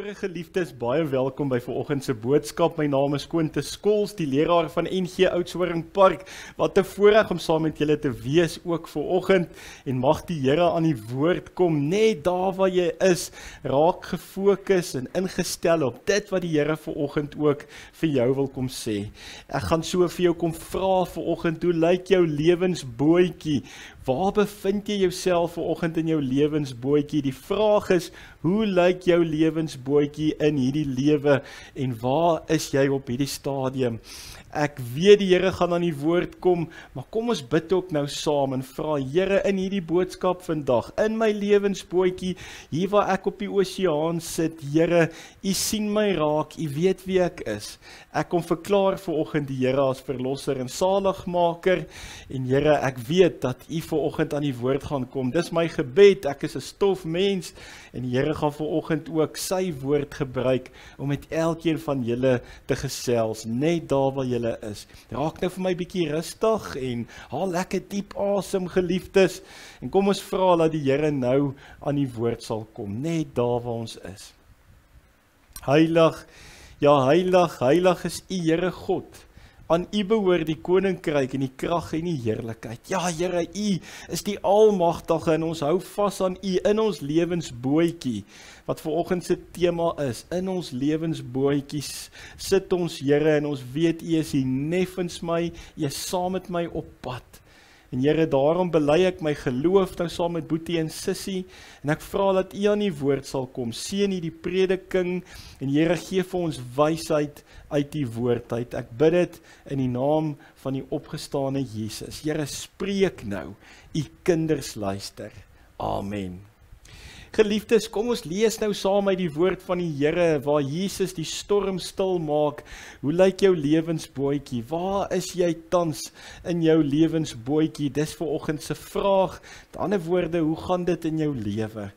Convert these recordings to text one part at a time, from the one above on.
Goeiemôre geliefdes, baie welkom by vanoggend se boodskap. My naam is Quintus Skols, die leraar van NG Oudtshoorn Park. Wat 'n voorreg om saam met julle te wees ook vanoggend en mag die Here aan die woord kom net daar waar jy is, raak gefokus en ingestel op dit wat die Here vanoggend ook vir jou wil kom sê. Ek gaan so vir jou kom vra vanoggend, hoe lyk jou lewensbootjie? Waar bevind jy jouself vanoggend in jou lewensbootjie? Die vraag is, hoe lyk jou lewensbootjie in hierdie lewe en waar is jy op hierdie stadium? Ek weet die Here gaan aan die woord kom, maar kom ons bid ook nou saam en vra, Here, in hierdie boodskap vandag, in my lewensbootjie, hier waar ek op die oseaan sit, Here, U sien my raak, U weet wie ek is. Ek kom verklaar vanoggend die Here as verlosser en saligmaker, en Here, ek weet dat U vanoggend aan die woord gaan kom. Dis my gebed, ek is 'n stofmens, en die Here gaan vanoggend ook sy woord gebruik, om met elkeen van julle te gesels, net daar waar julle is. Raak nou vir my bietjie rustig en haal lekker diep asem, geliefdes, en kom ons vra dat die Here nou aan die woord sal kom, net daar waar ons is. Heilig, ja heilig, heilig is U Here God. Aan U behoort die koninkryk en die krag en die heerlikheid. Ja Here, U is die almagtige en ons hou vas aan U in ons lewensbootjie, wat vanoggend se tema is. In ons lewensbootjies sit ons, Here, en ons weet U is hier neffens my, U is saam met my op pad. En Here, daarom bely ek my geloof nou saam met Boetie en Sissie, en ek vra dat U aan die woord sal kom, seën U die prediking, en Here, gee vir ons wysheid uit die woord uit. Ek bid dit in die naam van die opgestane Jesus. Here, spreek nou, U kinders luister. Amen. Geliefdes, kom ons lees nou saam uit die woord van die Here, waar Jesus die storm stil maak. Hoe lyk jou lewensbootjie? Waar is jy tans in jou lewensbootjie? Dis vanoggend se vraag. Met ander woorde, hoe gaan dit in jou lewe?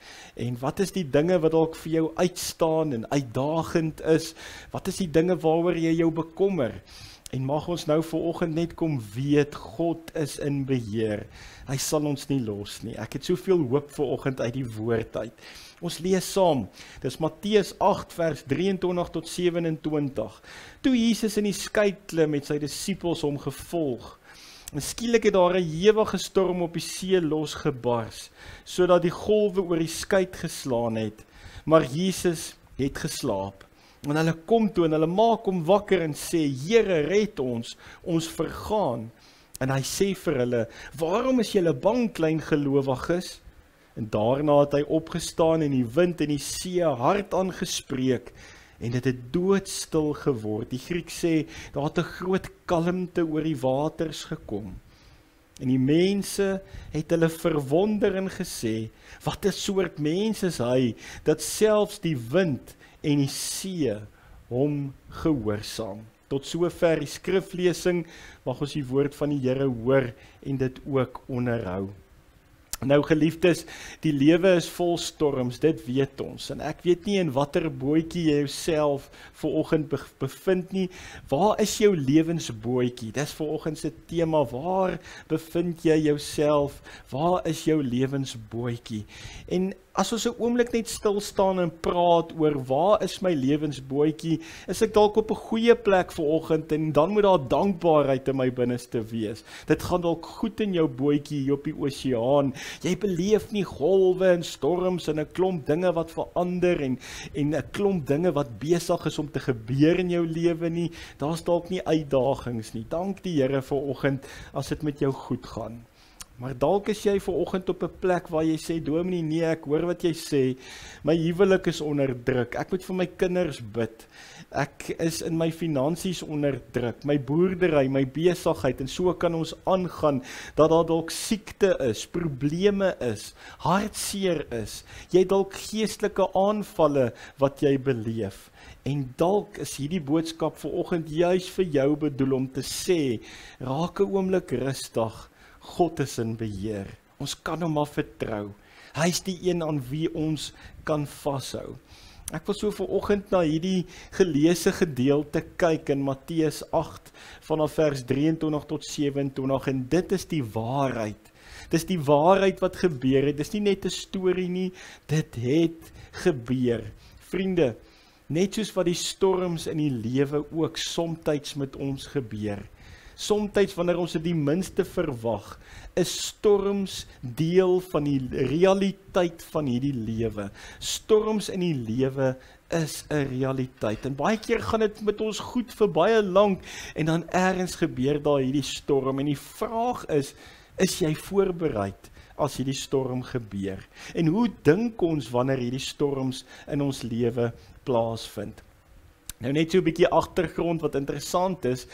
En wat is die dinge wat dalk vir jou uitstaan en uitdagend is? Wat is die dinge waaroor jy jou bekommer? En mag ons nou vanoggend net kom weet, God is in beheer. Hy sal ons nie los nie. Ek het soveel hoop vanoggend uit die woord uit. Ons lees saam. Dis Matteus 8 vers 23 tot 27. Toe Jesus in die skei klim met sy disippels hom gevolg. En skielik het daar 'n ewige storm op die see losgebars, sodat die golwe oor die skei geslaan het. Maar Jesus het geslaap. En hulle kom toe en hulle maak hom wakker en sê, Here, red ons, ons vergaan. En hy sê vir hulle, waarom is julle bang, klein gelowiges? En daarna het hy opgestaan en die wind en die see hard aangespreek, en dit het doodstil geword. Die Griek sê, daar het 'n groot kalmte oor die waters gekom. En die mense het hulle verwonder en gesê, wat 'n soort mens is hy, dat selfs die wind en die see hom gehoorsaam. Tot sover die skriflesing, mag ons die woord van die Here hoor en dit ook onderhou. Nou geliefdes, die lewe is vol storms, dit weet ons, en ek weet nie in watter bootjie jy jouself vanoggend bevind nie. Waar is jou lewensbootjie? Dis vanoggend se tema, waar bevind jy jouself? Waar is jou lewensbootjie? En as ons 'n oomblik net stil staan en praat oor waar is my lewensbootjie, is ek dalk op 'n goeie plek vanoggend en dan moet daar dankbaarheid in my binneste wees. Dit gaan dalk goed in jou bootjie hier op die oseaan. Jy beleef nie golwe en storms en 'n klomp dinge wat verander en 'n klomp dinge wat besig is om te gebeur in jou lewe nie. Daar's dalk nie uitdagings nie. Dank die Here vanoggend as dit met jou goed gaan. Maar dalk is jy vanoggend op 'n plek waar jy sê, Dominee, nee, ek hoor wat jy sê, my huwelik is onder druk, ek moet vir my kinders bid, ek is in my finansies onder druk, my boerdery, my besigheid, en so kan ons aangaan, dat daar dalk siekte is, probleme is, hartseer is, jy dalk geestelike aanvalle wat jy beleef, en dalk is hierdie boodskap vanoggend juis vir jou bedoel om te sê, raak 'n oomblik rustig, God is in beheer. Ons kan hom maar vertrou. Hy is die een aan wie ons kan vashou. Ek wil so vanoggend na hierdie geleese gedeelte kyk in Matteus 8 vanaf vers 23 tot 27 en dit is die waarheid. Dis die waarheid wat gebeur het. Dis nie net 'n storie nie, dit het gebeur. Vriende, Net soos wat die storms in die lewe ook somtyds met ons gebeur. Somtyds wanneer ons dit die minste verwag, is storms deel van die realiteit van hierdie lewe. Storms in die lewe is 'n realiteit. En baie keer gaan dit met ons goed vir baie lank en dan ergens gebeur daar hierdie storm. En die vraag is jy voorbereid as hierdie storm gebeur? En hoe dink ons wanneer hierdie storms in ons lewe plaasvind? Nou net so 'n bietjie agtergrond wat interessant is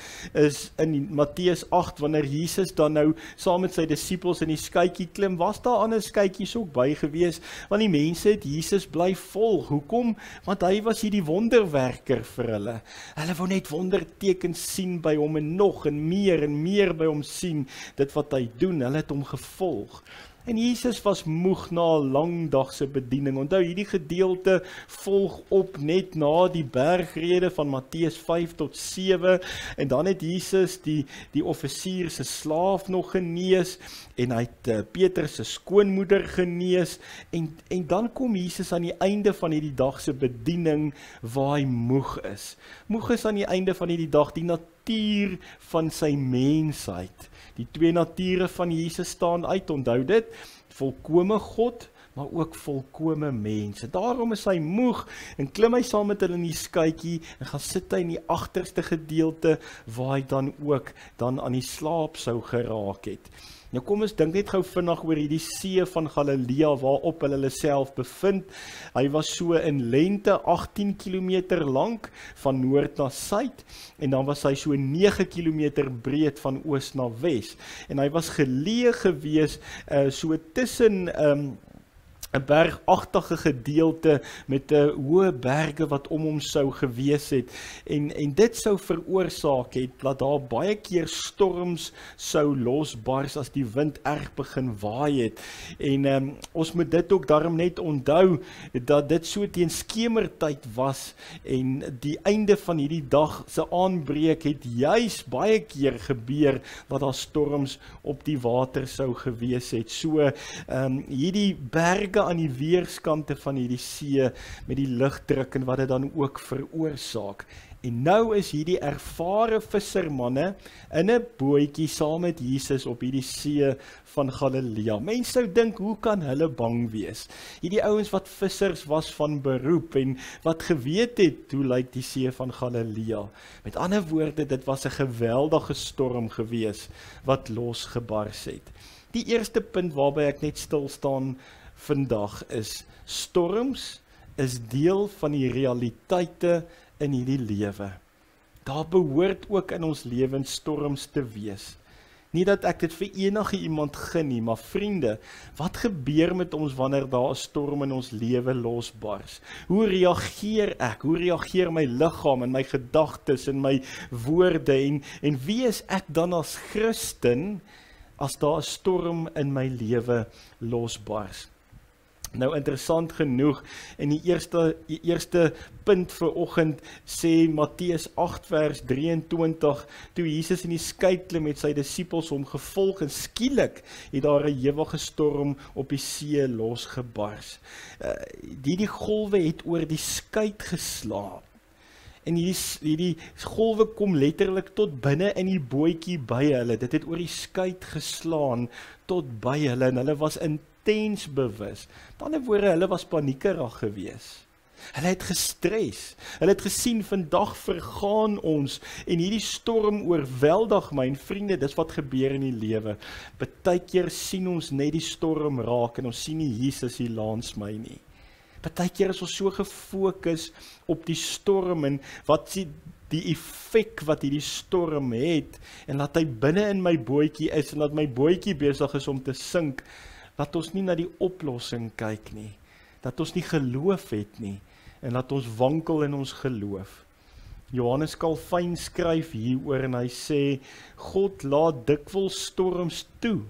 in Matteus 8, wanneer Jesus dan nou saam met sy disippels in die skytjie klim, was daar ander skytjies ook by gewees, want die mense het Jesus bly volg. Hoekom? Want hy was hierdie wonderwerker vir hulle. Hulle wou net wondertekens sien by hom en nog en meer by hom sien, dit wat hy doen. Hulle het hom gevolg. En Jesus was moeg na 'n lang dag se bediening. Onthou, hierdie gedeelte volg op net na die bergrede van Matteus 5 tot 7, en dan het Jesus die offisier se slaaf nog genees, en hy het Petrus se skoonmoeder genees, en dan kom Jesus aan die einde van hierdie dag se bediening, waar hy moeg is. Moeg is aan die einde van hierdie dag, die natuur van sy mensheid. Die twee nature van Jesus staan uit, onthou dit, volkome God, maar ook volkome mens. En daarom is hy moeg, en klim hy saam met hulle in die skytjie, en gaan sit hy in die agterste gedeelte, waar hy dan ook aan die slaap sou geraak het. Nou kom ons dink net gou vinnig oor hierdie see van Galilea, waarop hulle self bevind. Hy was so in lengte 18 kilometer lank, van noord na suid, en dan was hy so 9 kilometer breed van oos na wes. En hy was geleë gewees, so tussen 'n bergagtige gedeelte met 'n hoë berge wat om hom sou gewees het, en dit sou veroorsaak het dat daar baie keer storms sou losbars as die wind erg begin waai het. En ons moet dit ook daarom net onthou, dat dit so teen skemertyd was, en die einde van hierdie dag se aanbreek het juis baie keer gebeur, dat daar storms op die water sou gewees het. So hierdie berge aan die weerskante van hierdie see, met die lugdruk en wat dit dan ook veroorsaak. En nou is hierdie ervare vissermanne in 'n bootjie saam met Jesus op hierdie see van Galilea. Mense sou dink, hoe kan hulle bang wees? Hierdie ouens wat vissers was van beroep, en wat geweet het, hoe lyk die see van Galilea? Met ander woorde, dit was 'n geweldige storm gewees, wat losgebars het. Die eerste punt waarby ek net stil staan vandag is, storms is deel van die realiteite in hierdie lewe. Daar behoort ook in ons lewens storms te wees. Nie dat ek dit vir enige iemand gun nie, maar vriende, wat gebeur met ons wanneer daar 'n storm in ons lewe losbars? Hoe reageer ek? Hoe reageer my liggaam en my gedagtes en my woorde? En wie is ek dan as Christen as daar 'n storm in my lewe losbars? Nou interessant genoeg, in die eerste punt vir oggend sê Matteus 8 vers 23, toe Jesus in die skei klim met sy disippels hom gevolg, en skielik het daar 'n ewige storm op die see losgebars. Die golwe het oor die skei geslaan. En hierdie golwe kom letterlik tot binne in die bootjie by hulle. Dit het oor die skei geslaan tot by hulle, en hulle was intens bewus. Met ander woorde, hulle was paniekerig gewees. Hulle het gestres. Hulle het gesien, vandag vergaan ons, en hierdie storm oorweldig my. En vriende, dis wat gebeur in die lewe. Partykeer sien ons net die storm raak, en ons sien nie Jesus hier langs my nie. Partykeer is ons so gefokus op die storm, en wat die effek wat hierdie storm het, en dat hy binne in my bootjie is, en dat my bootjie besig is om te sink, dat ons nie na die oplossing kyk nie, dat ons nie geloof het nie, en dat ons wankel in ons geloof. Johannes Calvin skryf hieroor, en hy sê, God laat dikwels storms toe,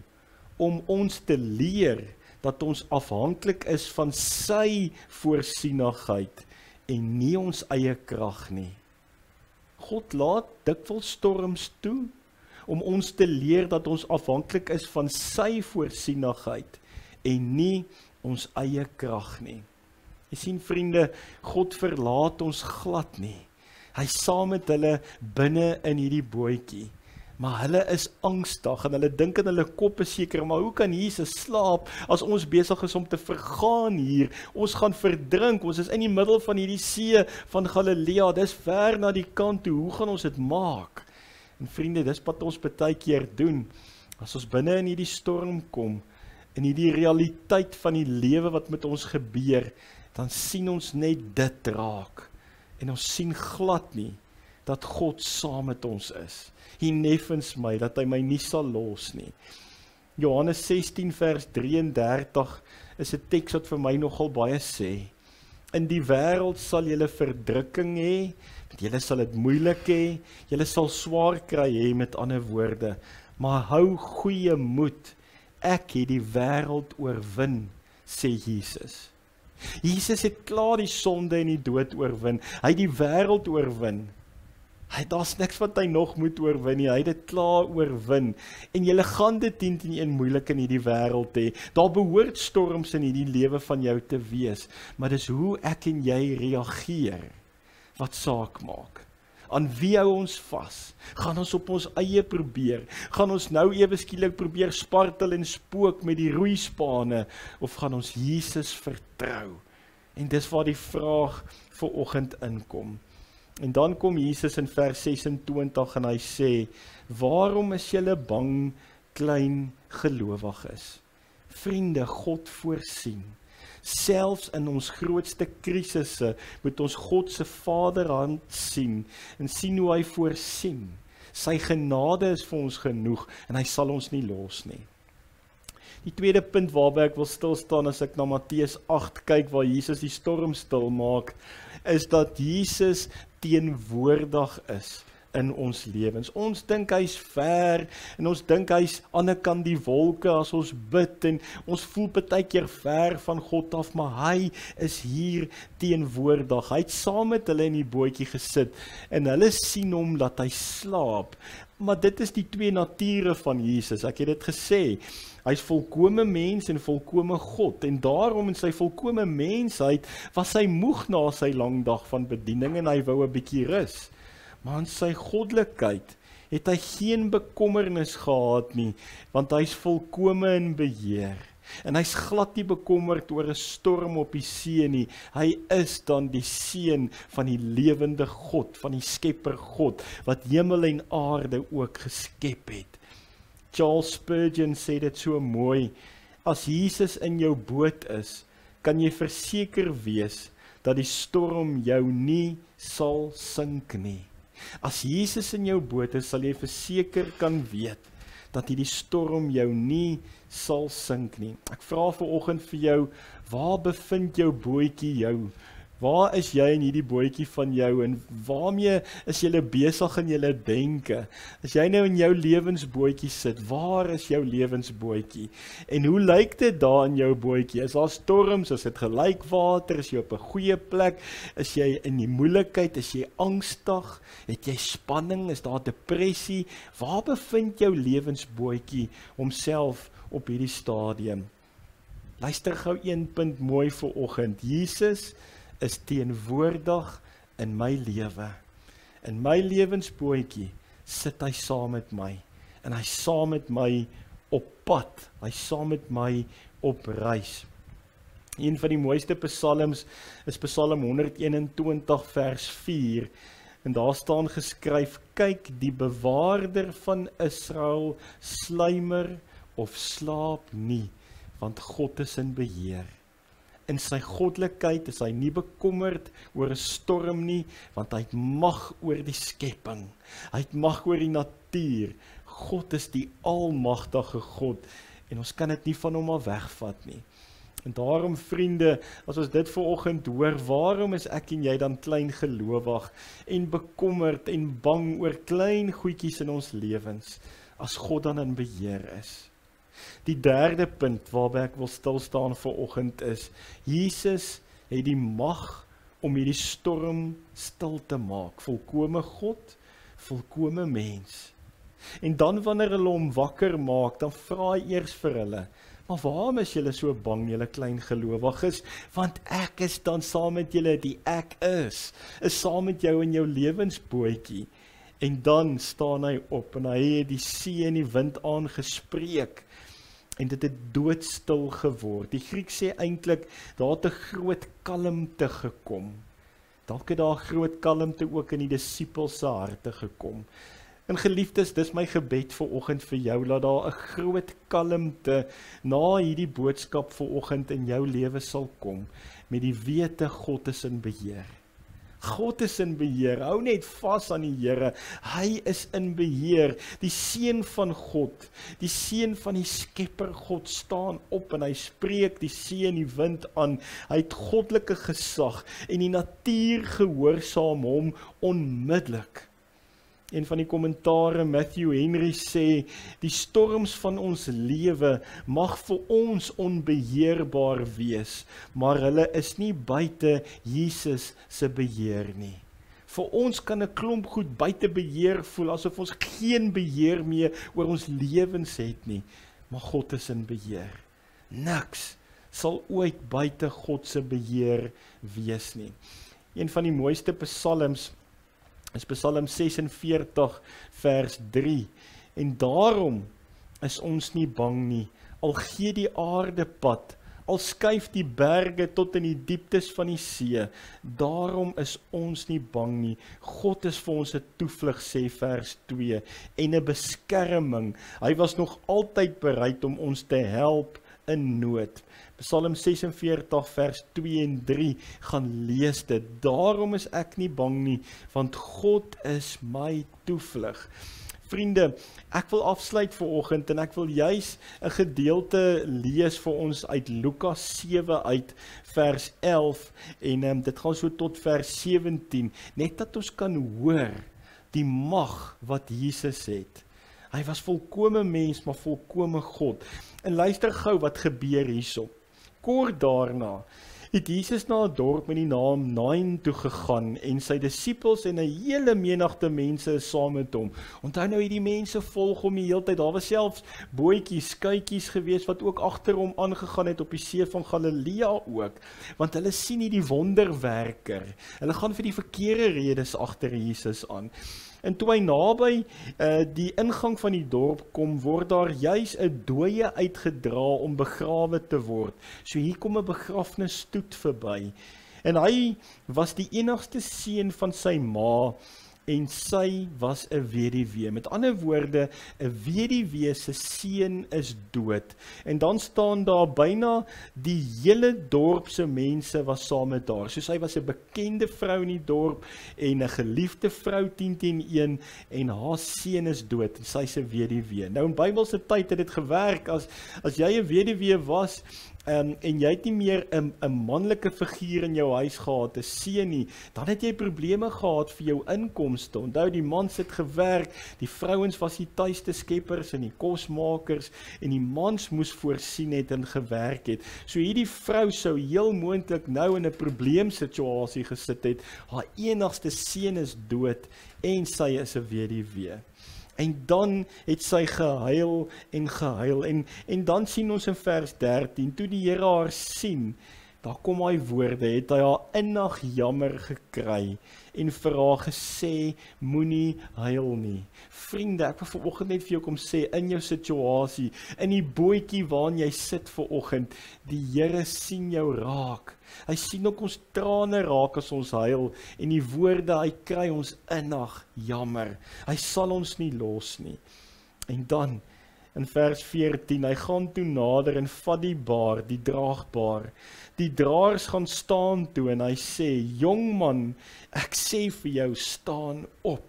om ons te leer, dat ons afhanklik is van sy voorsienigheid, en nie ons eie krag nie. God laat dikwels storms toe, om ons te leer dat ons afhanklik is van sy voorsienigheid, en nie ons eie krag nie. Jy sien vriende, God verlaat ons glad nie. Hy is saam met hulle binne in hierdie bootjie. Maar hulle is angstig en hulle dink in hulle koppe seker, maar hoe kan Jesus slaap as ons besig is om te vergaan hier? Ons gaan verdrink, ons is in die middel van hierdie see van Galilea, dis ver na die kant toe, hoe gaan ons dit maak? En vriende, dis wat ons baie keer doen, as ons binne in hierdie storm kom, in hierdie realiteit van die lewe wat met ons gebeur, dan sien ons net dit raak, en ons sien glad nie, dat God saam met ons is. Hy neffens my, dat hy my nie sal los nie. Johannes 16 vers 33 is 'n teks wat vir my nogal baie sê. In die wêreld sal julle verdrukking hê, julle sal dit moeilik hê, julle sal swaar kry hê, met ander woorde, maar hou goeie moed, ek het die wêreld oorwin, sê Jesus. Jesus het klaar die sonde en die dood oorwin, hy het die wêreld oorwin. Daar's niks wat hy nog moet oorwin nie, hy het dit klaar oorwin, en julle gaan dit 10-1 moeilik in hierdie wêreld hê, daar behoort storms in hierdie lewe van jou te wees, maar dis hoe ek en jy reageer, wat saak maak. Aan wie hou ons vas? Gaan ons op ons eie probeer? Gaan ons nou ewe skielik probeer spartel en spook met die roeispane, of gaan ons Jesus vertrou? En dis waar die vraag vanoggend inkom. En dan kom Jesus in vers 26 en hy sê, waarom is julle bang, klein gelowiges? Vriende, God voorsien. Selfs in ons grootste krisisse moet ons God se vaderhand sien en sien hoe hy voorsien. Sy genade is vir ons genoeg en hy sal ons nie los nie. Die tweede punt waarby ek wil stilstaan as ek na Matteus 8 kyk waar Jesus die storm stil maak, is dat Jesus teenwoordig is in ons lewens. Ons dink hy's ver en ons dink hy's aan die kant die wolke as ons bid en ons voel baie keer ver van God af, maar hy is hier teenwoordig. Hy het saam met hulle in die bootjie gesit en hulle sien hom dat hy slaap. Maar dit is die twee nature van Jesus, ek het dit gesê. Hy is volkome mens en volkome God, en daarom in sy volkome mensheid was hy moeg na sy lang dag van bediening en hy wou 'n bietjie rus. Maar in sy goddelikheid het hy geen bekommernis gehad nie, want hy is volkome in beheer. En hy's glad nie bekommerd oor 'n storm op die see nie. Hy is dan die seun van die lewende God, van die skepper God, wat hemel en aarde ook geskep het. Charles Spurgeon sê dit so mooi, as Jesus in jou boot is, kan jy verseker wees, dat die storm jou nie sal sink nie. As Jesus in jou boot is, sal jy verseker kan weet, dat die storm jou nie sal sink nie. Ek vra vanoggend vir jou, waar bevind jou bootjie jou? Waar is jy in hierdie bootjie van jou en waarmee is jy besig in jou denke? As jy nou in jou lewensbootjie sit, waar is jou lewensbootjie? En hoe lyk dit daar in jou bootjie? Is daar storms, is dit gelykwater, is jy op 'n goeie plek, is jy in die moeilikheid, is jy angstig, het jy spanning, is daar depressie? Waar bevind jou lewensbootjie homself op hierdie stadium? Luister gou een punt mooi vanoggend. Jesus is teenwoordig in my lewe. In my lewensbootjie sit hy saam met my. En hy saam met my op pad. Hy saam met my op reis. Een van die mooiste psalms is Psalm 121 vers 4. En daar staan geskryf, kyk die bewaarder van Israel sluimer of slaap nie, want God is in beheer. In sy goddelikheid is hy nie bekommerd oor 'n storm nie, want hy het mag oor die skepping. Hy het mag oor die natuur. God is die almagtige God en ons kan dit nie van hom af wegvat nie. En daarom vriende, as ons dit vanoggend hoor, waarom is ek en jy dan klein gelowig en bekommerd en bang oor klein goedjies in ons lewens, as God dan in beheer is? Die derde punt waarby ek wil stilstaan vanoggend is, Jesus het die mag om hierdie storm stil te maak. Volkome God, volkome mens. En dan wanneer hulle hom wakker maak, dan vra hy eers vir hulle, Maar waarom is julle so bang, julle klein gelowiges? Want ek is dan saam met julle, die ek is saam met jou in jou lewensbootjie. En dan staan hy op en hy het die see en die wind aangespreek. En dit het doodstil geword. Die Griek sê eintlik, daar het 'n groot kalmte gekom. Dalk het daar groot kalmte ook in die disippels se harte gekom. En geliefdes, dis my gebed vir oggend vir jou, laat daar 'n groot kalmte na hierdie boodskap vir oggend in jou lewe sal kom, met die wete God is in beheer. God is in beheer, hou net vas aan die Here, hy is in beheer, die seun van God, die seun van die skepper God staan op en hy spreek die see en die wind aan, hy het goddelike gesag en die natuur gehoorsaam hom onmiddellik. Een van die kommentare, Matthew Henry sê, die storms van ons lewe mag vir ons onbeheerbaar wees, maar hulle is nie buite Jesus se beheer nie. Vir ons kan 'n klomp goed buite beheer voel, asof ons geen beheer meer oor ons lewens het nie, maar God is in beheer. Niks sal ooit buite God se beheer wees nie. Een van die mooiste psalms is Psalm 46 vers 3, en daarom is ons nie bang nie, al gee die aarde pad, al skuif die berge tot in die dieptes van die see, daarom is ons nie bang nie, God is vir ons 'n toevlug, sê vers 2, en 'n beskerming, hy was nog altyd bereid om ons te help in nood. Psalm 46 vers 2 en 3, gaan lees dit, daarom is ek nie bang nie, want God is my toevlug. Vriende, ek wil afsluit vir oggend en ek wil juis 'n gedeelte lees vir ons uit Lukas 7 uit vers 11 en dit gaan so tot vers 17, net dat ons kan hoor die mag wat Jesus het. Hy was volkome mens, maar volkome God. En luister gou wat gebeur hierso. Kort daarna het Jesus na 'n dorp met die naam Nain toe gegaan en sy disippels en 'n hele menigte mense is saam met hom. Onthou nou, hierdie mense volg hom die hele tyd. Daar was selfs bootjies, skuitjies gewees wat ook agter hom aangegaan het op die see van Galilea ook, want hulle sien nie die wonderwerker. Hulle gaan vir die verkeerde redes agter Jesus aan. En toe hy naby die ingang van die dorp kom, word daar juis 'n dooie uitgedra om begrawe te word. So hier kom 'n begrafnisstoet verby. En hy was die enigste seun van sy ma, en sy was 'n weduwee. Met ander woorde, 'n weduwee se seun is dood. En dan staan daar byna die hele dorp se mense was saam met haar. So sy was 'n bekende vrou in die dorp en 'n geliefde vrou 10-1 en haar seun is dood en sy's 'n weduwee. Nou in Bybelse tyd het dit gewerk as jy 'n weduwee was en jy het nie meer 'n manlike figuur in jou huis gehad, 'n seun nie, dan het jy probleme gehad vir jou inkomste. Onthou, die mans het gewerk, die vrouens was die tuiste skeppers en die kosmakers, en die mans moes voorsien het en gewerk het. So hierdie vrou sou heel moontlik nou in 'n probleemsituasie gesit het, haar enigste seun is dood en sy is 'n weduwee. En dan het sy gehuil en gehuil, en dan sien ons in vers 13, toe die Here haar sien, daar kom hy woorde, het hy haar innig jammer gekry, en vir haar gesê, moenie huil nie. Vriende, ek wil vanoggend net vir jou kom sê, in jou situasie, in die bootjie waarin jy sit vanoggend, die Here sien jou raak. Hy sien ook ons trane raak as ons huil, en die woorde, hy kry ons innig jammer. Hy sal ons nie los nie. En dan, in vers 14, hy gaan toe nader en vat die baar, die draagbaar. Die draers gaan staan toe en hy sê, jong man, ek sê vir jou, staan op.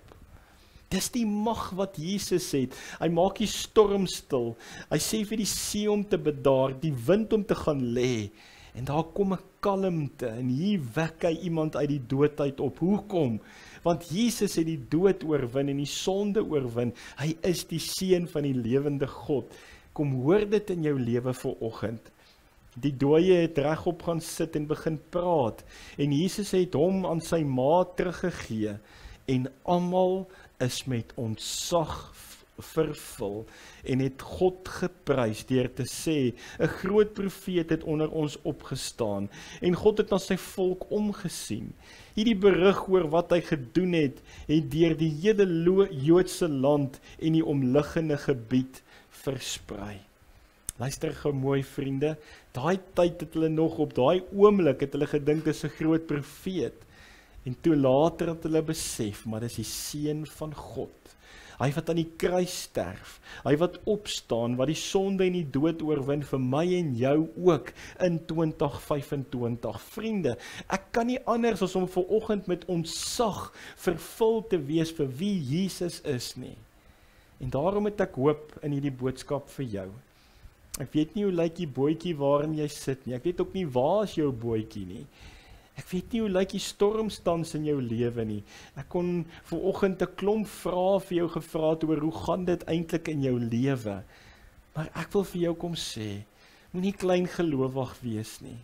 Dis die mag wat Jesus het. Hy maak die storm stil. Hy sê vir die see om te bedaar, die wind om te gaan lê. En daar kom 'n kalmte en hier wek hy iemand uit die dood uit op. Hoekom? Want Jesus het die dood oorwin en die sonde oorwin. Hy is die seun van die lewende God. Kom hoor dit in jou lewe vanoggend. Die dooie het regop gaan sit en begin praat. En Jesus het hom aan sy ma teruggegee. En almal is met ontzag vervul en het God geprys deur te sê, 'n groot profeet het onder ons opgestaan en God het na sy volk omgesien. Hierdie berig oor wat hy gedoen het deur die hele Joodse land en die omliggende gebied versprei. Luister gou mooi vriende, daai tyd het hulle nog op daai oomblik het hulle gedink dis 'n groot profeet. En toe later het hulle besef, maar dis die seun van God. Hy wat aan die kruis sterf, hy wat opstaan, wat die sonde en die dood oorwin vir my en jou ook in 2025. Vriende, ek kan nie anders as om vanoggend met ontzag vervul te wees vir wie Jesus is nie. En daarom het ek hoop in hierdie boodskap vir jou. Ek weet nie hoe lyk die bootjie waarin jy sit nie, ek weet ook nie waar is jou bootjie nie. Ek weet nie hoe lyk die stormstans in jou lewe nie. Ek kon vanoggend 'n klomp vrae vir jou gevra het oor hoe gaan dit eintlik in jou lewe. Maar ek wil vir jou kom sê, moenie klein gelowig wees nie.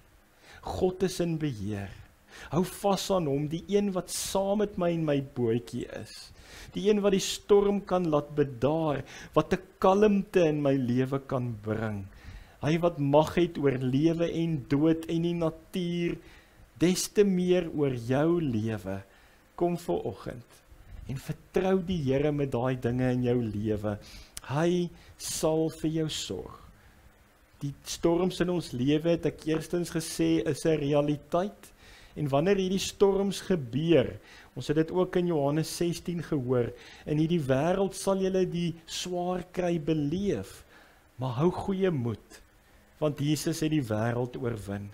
God is in beheer. Hou vas aan hom, die een wat saam met my in my bootjie is. Die een wat die storm kan laat bedaar, wat 'n kalmte in my lewe kan bring. Hy wat mag het oor lewe en dood en die natuur, des te meer oor jou lewe. Kom vanoggend en vertrou die Here met daai dinge in jou lewe. Hy sal vir jou sorg. Die storms in ons lewe, het ek eerstens gesê, is 'n realiteit. En wanneer hierdie storms gebeur, ons het dit ook in Johannes 16 gehoor, in hierdie wêreld sal julle die swaar kry beleef, maar hou goeie moed, want Jesus het die wêreld oorwin.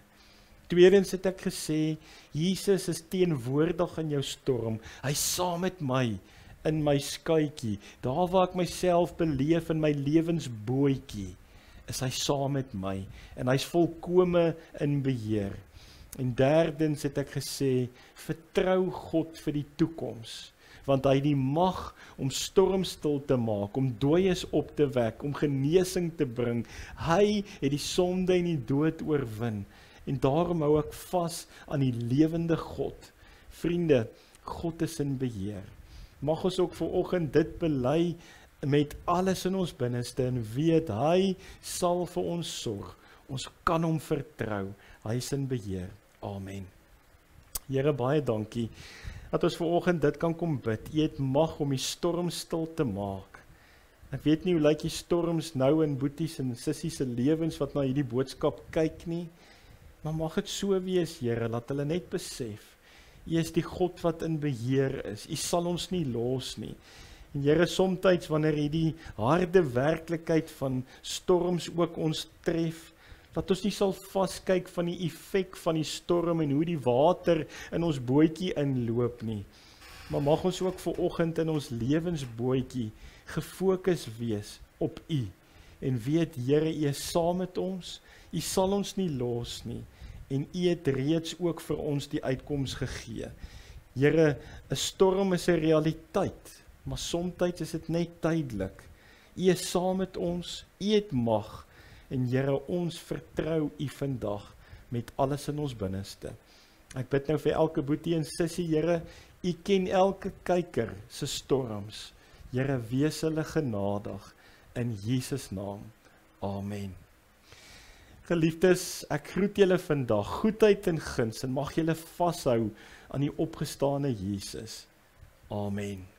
Tweedens het ek gesê, Jesus is teenwoordig in jou storm, hy is saam met my, in my skuitjie, daar waar ek myself beleef in my lewensbootjie, is hy saam met my, en hy is volkome in beheer. En derdens het ek gesê, vertrou God vir die toekoms, want hy het die mag om stormstil te maak, om dooies op te wek, om genesing te bring. Hy het die sonde en die dood oorwin, en daarom hou ek vas aan die lewende God. Vriende, God is in beheer. Mag ons ook vanoggend dit bely met alles in ons binneste, en weet, hy sal vir ons sorg. Ons kan hom vertrou, hy is in beheer. Amen. Here, baie dankie dat ons vanoggend dit kan kom bid. U het mag om die storm stil te maak. Ek weet nie hoe lyk die storms nou in boeties en sissies se lewens wat na hierdie boodskap kyk nie, maar mag dit so wees, Here, dat hulle net besef, U is die God wat in beheer is. U sal ons nie los nie. En Here, somtyds wanneer hierdie harde werklikheid van storms ook ons tref, dat ons nie sal vaskyk van die effek van die storm en hoe die water in ons bootjie inloop nie. Maar mag ons ook vanoggend in ons lewensbootjie gefokus wees op U. En weet, Here, U is saam met ons, U sal ons nie los nie. En U het reeds ook vir ons die uitkoms gegee. Here, 'n storm is 'n realiteit, maar somtyds is dit net tydelik. U is saam met ons, U het mag. En Here, ons vertrou U vandag met alles in ons binneste. Ek bid nou vir elke boetie en sussie, Here, U ken elke kyker se storms. Here, wees hulle genadig in Jesus naam. Amen. Geliefdes, ek groet julle vandag, goedheid en guns, en mag julle vashou aan die opgestane Jesus. Amen.